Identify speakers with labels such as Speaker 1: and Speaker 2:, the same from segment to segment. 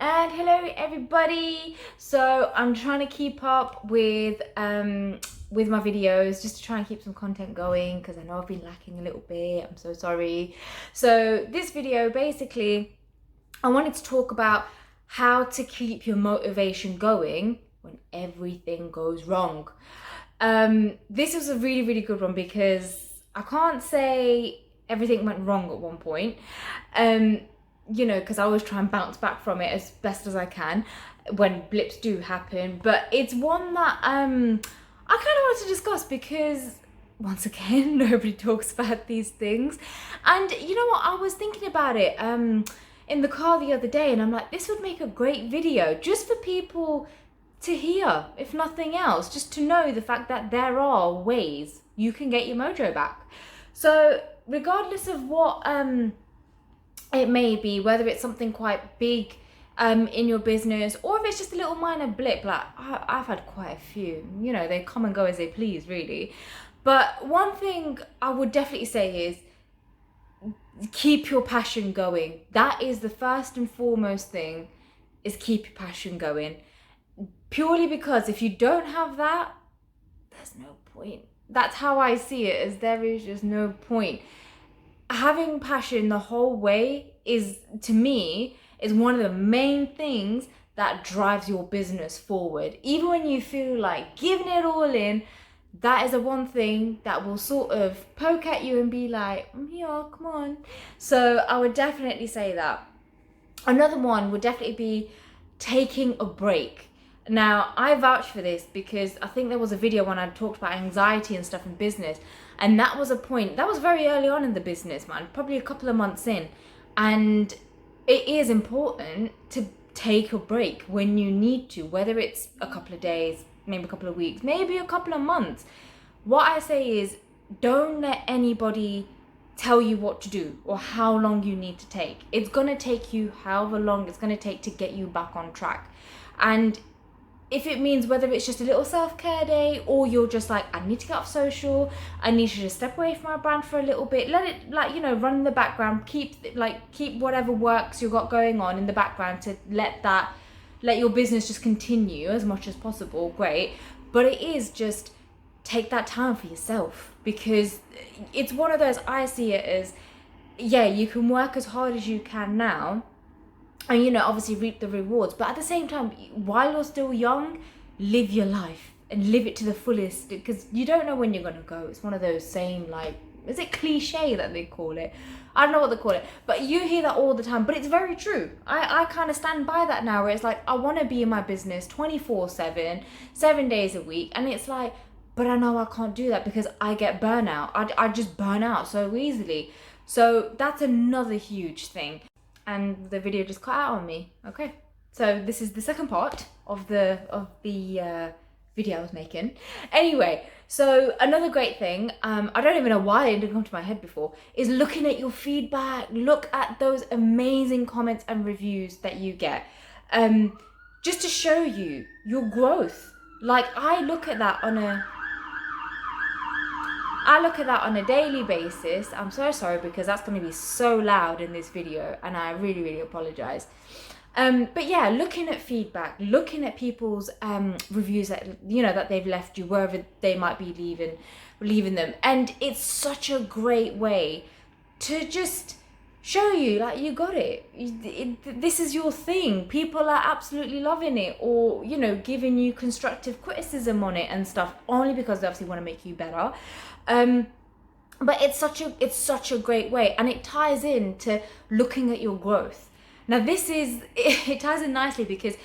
Speaker 1: And hello everybody. So I'm trying to keep up with my videos, just to try and keep some content going, because I know I've been lacking a little bit. I'm so sorry. So this video, basically, I wanted to talk about how to keep your motivation going when everything goes wrong. This was a really good one, because I can't say everything went wrong at one point. Because I always try and bounce back from it as best as I can when blips do happen. But it's one that I kind of wanted to discuss, because once again, nobody talks about these things. And you know what? I was thinking about it in the car the other day, and I'm like, this would make a great video just for people to hear, if nothing else, just to know the fact that there are ways you can get your mojo back. So regardless of what it may be, whether it's something quite big in your business, or if it's just a little minor blip, like I've had quite a few, they come and go as they please, really. But one thing I would definitely say is keep your passion going. That is the first and foremost thing, is keep your passion going. Purely because if you don't have that, there's no point. That's how I see it, as there is just no point. Having passion the whole way is, to me, is one of the main things that drives your business forward. Even when you feel like giving it all in, that is the one thing that will sort of poke at you and be like, yeah, come on. So I would definitely say that. Another one would definitely be taking a break. Now, I vouch for this because I think there was a video when I talked about anxiety and stuff in business, and that was a point, that was very early on in the business, man, probably a couple of months in. And it is important to take a break when you need to, whether it's a couple of days, maybe a couple of weeks, maybe a couple of months. What I say is, don't let anybody tell you what to do or how long you need to take. It's gonna take you however long it's gonna take to get you back on track. And if it means, whether it's just a little self-care day, or you're just like, I need to get off social, I need to just step away from my brand for a little bit, let it, run in the background, keep whatever works you got going on in the background, to let your business just continue as much as possible, great. But it is just, take that time for yourself, because it's one of those, I see it as, yeah, you can work as hard as you can now, and obviously reap the rewards, but at the same time, while you're still young, live your life and live it to the fullest, because you don't know when you're gonna go. It's one of those same, is it cliche that they call it? I don't know what they call it, but you hear that all the time, but it's very true. I kind of stand by that now, where it's like, I want to be in my business 24/7, 7 days a week, and it's like, but I know I can't do that because I get burnout. I just burn out so easily. So that's another huge thing. And the video just cut out on me. Okay, so this is the second part of the video I was making. Anyway, so another great thing, I don't even know why it didn't come to my head before, is looking at your feedback. Look at those amazing comments and reviews that you get, just to show you your growth. I look at that on a daily basis. I'm so sorry, because that's going to be so loud in this video, and I really apologize. But yeah, looking at feedback, looking at people's reviews that that they've left you, wherever they might be leaving them, and it's such a great way to just show you, you got it. This is your thing. People are absolutely loving it, or giving you constructive criticism on it and stuff, only because they obviously want to make you better. But it's such a great way, and it ties into looking at your growth. Now it ties in nicely, because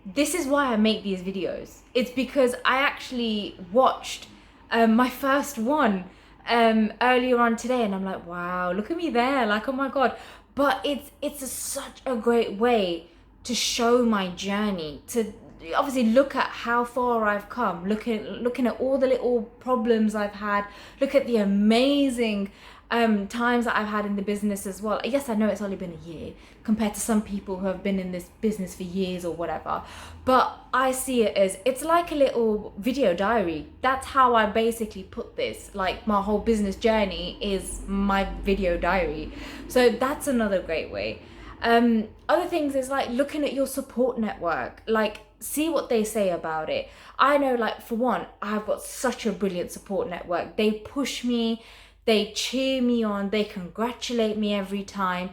Speaker 1: this is why I make these videos. It's because I actually watched my first one earlier on today, and I'm like, wow, look at me there, oh my god. But it's such a great way to show my journey, to obviously look at how far I've come, looking at all the little problems I've had, look at the amazing times that I've had in the business as well. Yes, I know it's only been a year compared to some people who have been in this business for years or whatever, but I see it as, it's like a little video diary. That's how I basically put this. My whole business journey is my video diary. So that's another great way. Other things is like looking at your support network, like see what they say about it. I know, like, for one, I've got such a brilliant support network. They push me, they cheer me on, they congratulate me every time,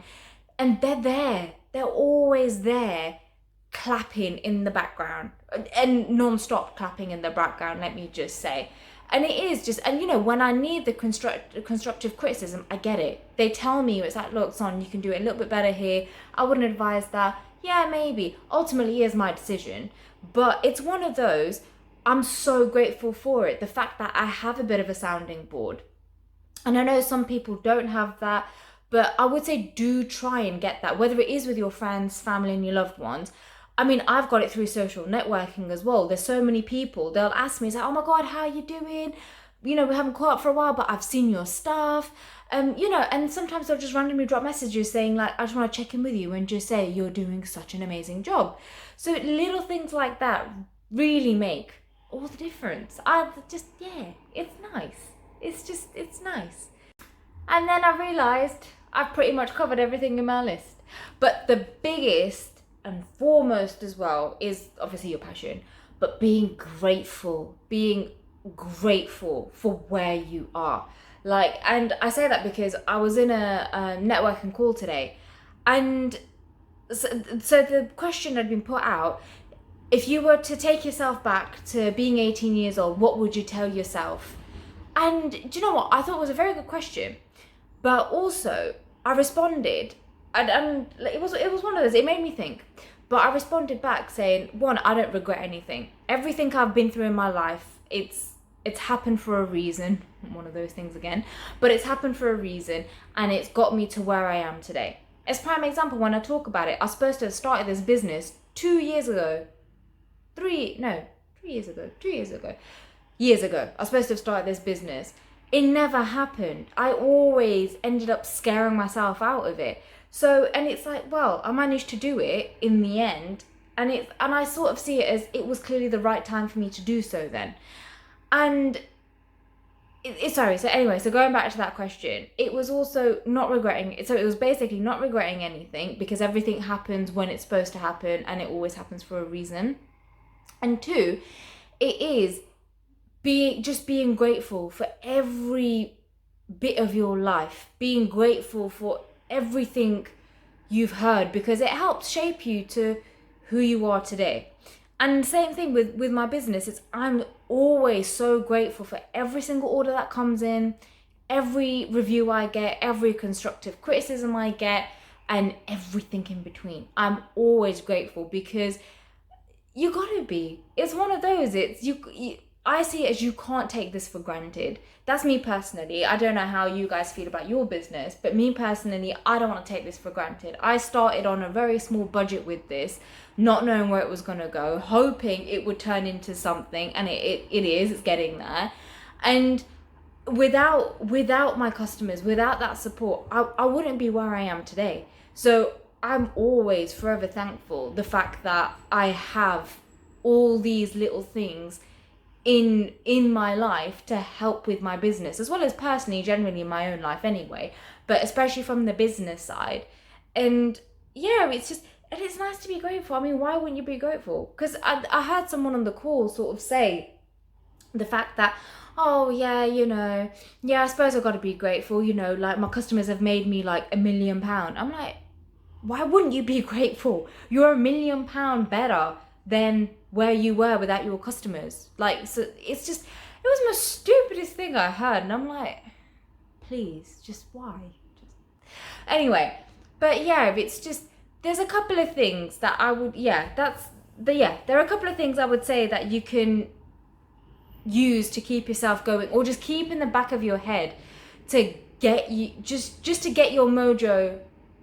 Speaker 1: and they're there. They're always there, clapping in the background and non-stop clapping in the background, let me just say. And it is just, and you know, when I need the constructive criticism, I get it. They tell me, it's like, look, Son, you can do it a little bit better here. I wouldn't advise that. Yeah, maybe. Ultimately, is my decision. But it's one of those, I'm so grateful for it. The fact that I have a bit of a sounding board. And I know some people don't have that, but I would say do try and get that, whether it is with your friends, family, and your loved ones. I mean, I've got it through social networking as well. There's so many people, they'll ask me, it's like, oh my God, how are you doing? You know, we haven't caught up for a while, but I've seen your stuff. You know, and sometimes they'll just randomly drop messages saying like, I just want to check in with you and just say you're doing such an amazing job. So little things like that really make all the difference. Yeah, it's nice. It's nice. And then I realised I've pretty much covered everything in my list. But the biggest and foremost as well is obviously your passion, but being grateful for where you are. Like, and I say that because I was in a networking call today, and so the question had been put out, if you were to take yourself back to being 18 years old, what would you tell yourself? And do you know what? I thought it was a very good question, but also I responded, and it was one of those, it made me think. But I responded back saying, one, I don't regret anything. Everything I've been through in my life, it's happened for a reason. One of those things again. But it's happened for a reason, and it's got me to where I am today. As prime example, when I talk about it, I was supposed to have started this business 2 years ago. 3 years ago. 2 years ago. Years ago. I was supposed to have started this business. It never happened. I always ended up scaring myself out of it. So, and it's like, well, I managed to do it in the end, and I sort of see it as it was clearly the right time for me to do so then. And sorry, so anyway, so going back to that question, it was also not regretting, so it was basically not regretting anything because everything happens when it's supposed to happen and it always happens for a reason. And two, it is being grateful for every bit of your life, being grateful for everything you've heard, because it helps shape you to who you are today. And same thing with my business. I'm always so grateful for every single order that comes in, every review I get, every constructive criticism I get, and everything in between. I'm always grateful because you gotta be. It's one of those, I see it as you can't take this for granted. That's me personally. I don't know how you guys feel about your business, but me personally, I don't want to take this for granted. I started on a very small budget with this, not knowing where it was going to go, hoping it would turn into something, and it's getting there. And without my customers, without that support, I wouldn't be where I am today. So I'm always forever thankful the fact that I have all these little things in my life to help with my business, as well as personally, generally in my own life anyway, but especially from the business side. And yeah, it's nice to be grateful. I mean, why wouldn't you be grateful? Because I heard someone on the call sort of say the fact that, oh yeah, you know, yeah, I suppose I've got to be grateful, you know, like my customers have made me like £1 million. I'm like, why wouldn't you be grateful? You're £1 million better than where you were without your customers. Like, so it was the most stupidest thing I heard, and I'm like, please, just why? Anyway, but yeah, it's just, there's a couple of things that I would, there are a couple of things I would say that you can use to keep yourself going, or just keep in the back of your head to get you, just to get your mojo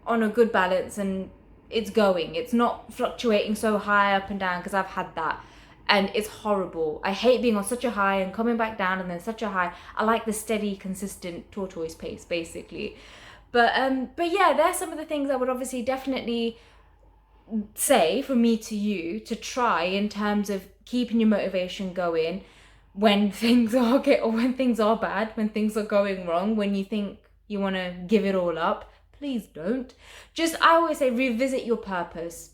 Speaker 1: on a good balance, and it's not fluctuating so high up and down, because I've had that and it's horrible. I hate being on such a high and coming back down and then such a high. I like the steady, consistent tortoise pace, basically. But yeah, there's some of the things I would obviously definitely say from me to you to try in terms of keeping your motivation going when things are bad, when things are going wrong, when you think you want to give it all up. please don't. Just, I always say, revisit your purpose.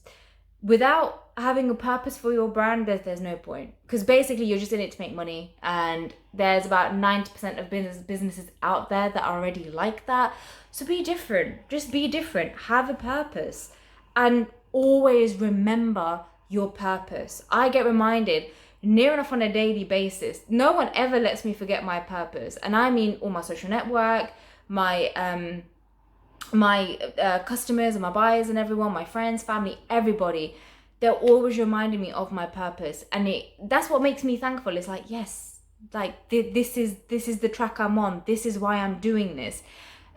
Speaker 1: Without having a purpose for your brand, there's no point, because basically you're just in it to make money, and there's about 90% of businesses out there that are already like that. So be different. Just be different. Have a purpose, and always remember your purpose. I get reminded near enough on a daily basis. No one ever lets me forget my purpose, and I mean all my social network, my customers and my buyers and everyone, my friends, family, everybody, they're always reminding me of my purpose, and that's what makes me thankful. It's like, yes, like this is the track I'm on, this is why I'm doing this.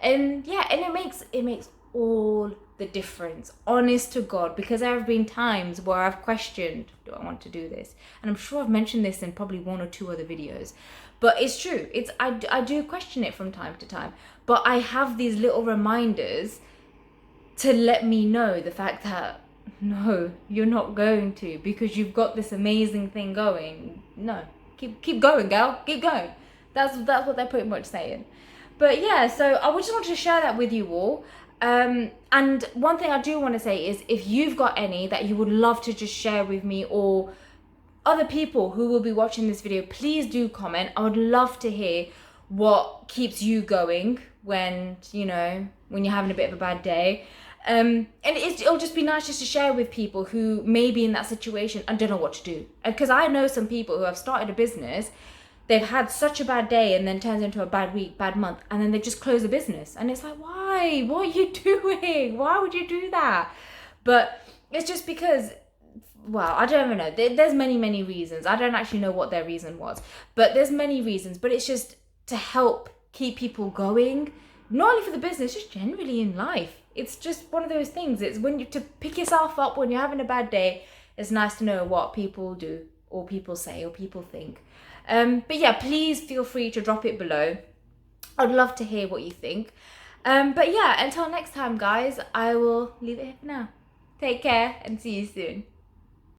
Speaker 1: And yeah, and it makes all the difference, honest to God, because there have been times where I've questioned, do I want to do this? And I'm sure I've mentioned this in probably 1 or 2 other videos, but it's true. I do question it from time to time, but I have these little reminders to let me know the fact that no, you're not going to, because you've got this amazing thing going. No, keep going, girl, keep going. That's what they're pretty much saying. But yeah, so I just wanted to share that with you all. And one thing I do want to say is, if you've got any that you would love to just share with me, or other people who will be watching this video, please do comment. I would love to hear what keeps you going when you're having a bit of a bad day. And it'll just be nice just to share with people who may be in that situation and don't know what to do. Because I know some people who have started a business, they've had such a bad day and then turns into a bad week, bad month, and then they just close the business. And it's like, why? What are you doing? Why would you do that? But it's just because, well, I don't even know. There's many reasons. I don't actually know what their reason was, but there's many reasons. But it's just to help keep people going, not only for the business, just generally in life. It's just one of those things. It's when to pick yourself up when you're having a bad day. It's nice to know what people do, or people say, or people think. But yeah, please feel free to drop it below. I'd love to hear what you think. But yeah, until next time, guys, I will leave it here for now. Take care and see you soon.